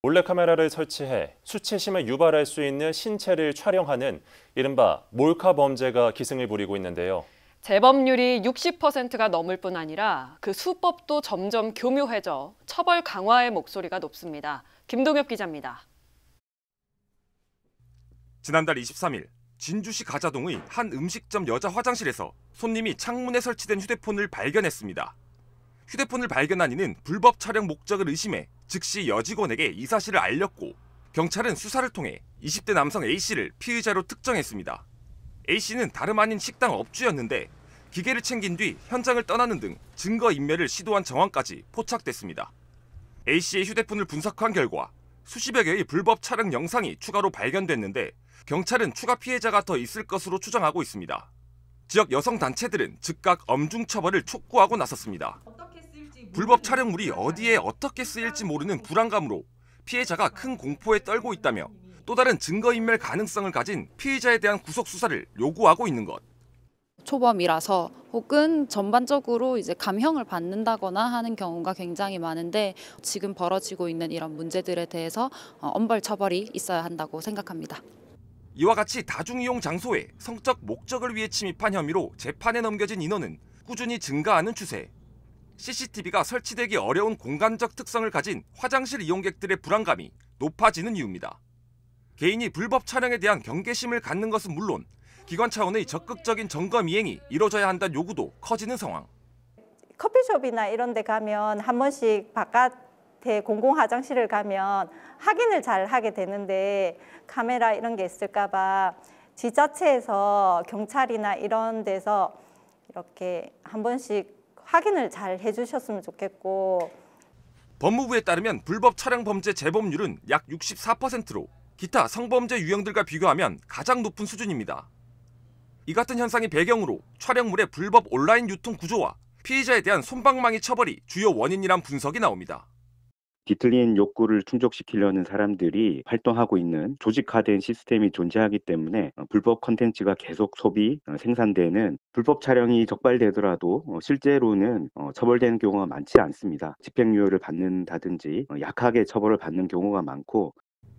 몰래카메라를 설치해 수치심을 유발할 수 있는 신체를 촬영하는 이른바 몰카 범죄가 기승을 부리고 있는데요. 재범률이 60%가 넘을 뿐 아니라 그 수법도 점점 교묘해져 처벌 강화의 목소리가 높습니다. 김동엽 기자입니다. 지난달 23일 진주시 가자동의 한 음식점 여자 화장실에서 손님이 창문에 설치된 휴대폰을 발견했습니다. 휴대폰을 발견한 이는 불법 촬영 목적을 의심해 즉시 여직원에게 이 사실을 알렸고 경찰은 수사를 통해 20대 남성 A씨를 피의자로 특정했습니다. A씨는 다름 아닌 식당 업주였는데 기계를 챙긴 뒤 현장을 떠나는 등 증거인멸을 시도한 정황까지 포착됐습니다. A씨의 휴대폰을 분석한 결과 수십여 개의 불법 촬영 영상이 추가로 발견됐는데 경찰은 추가 피해자가 더 있을 것으로 추정하고 있습니다. 지역 여성단체들은 즉각 엄중 처벌을 촉구하고 나섰습니다. 불법 촬영물이 어디에 어떻게 쓰일지 모르는 불안감으로 피해자가 큰 공포에 떨고 있다며 또 다른 증거인멸 가능성을 가진 피의자에 대한 구속 수사를 요구하고 있는 것. 초범이라서 혹은 전반적으로 이제 감형을 받는다거나 하는 경우가 굉장히 많은데 지금 벌어지고 있는 이런 문제들에 대해서 엄벌 처벌이 있어야 한다고 생각합니다. 이와 같이 다중이용 장소에 성적 목적을 위해 침입한 혐의로 재판에 넘겨진 인원은 꾸준히 증가하는 추세. CCTV가 설치되기 어려운 공간적 특성을 가진 화장실 이용객들의 불안감이 높아지는 이유입니다. 개인이 불법 촬영에 대한 경계심을 갖는 것은 물론 기관 차원의 적극적인 점검 이행이 이뤄져야 한다는 요구도 커지는 상황. 커피숍이나 이런 데 가면 한 번씩 바깥에 공공 화장실을 가면 확인을 잘 하게 되는데 카메라 이런 게 있을까 봐 지자체에서 경찰이나 이런 데서 이렇게 한 번씩 확인을 잘 해주셨으면 좋겠고. 법무부에 따르면 불법 촬영 범죄 재범률은 약 64%로 기타 성범죄 유형들과 비교하면 가장 높은 수준입니다. 이 같은 현상이 배경으로 촬영물의 불법 온라인 유통 구조와 피의자에 대한 솜방망이 처벌이 주요 원인이란 분석이 나옵니다. 뒤틀린 욕구를 충족시키려는 사람들이 활동하고 있는 조직화된 시스템이 존재하기 때문에 불법 콘텐츠가 계속 소비, 생산되는 불법 촬영이 적발되더라도 실제로는 처벌되는 경우가 많지 않습니다. 집행유예를 받는다든지 약하게 처벌을 받는 경우가 많고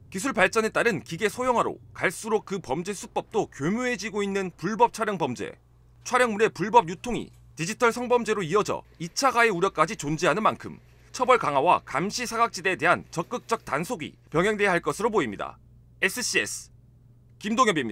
기술 발전에 따른 기계 소형화로 갈수록 그 범죄 수법도 교묘해지고 있는 불법 촬영 범죄. 촬영물의 불법 유통이 디지털 성범죄로 이어져 2차 가해 우려까지 존재하는 만큼 처벌 강화와 감시 사각지대에 대한 적극적 단속이 병행돼야 할 것으로 보입니다. SCS 김동엽입니다.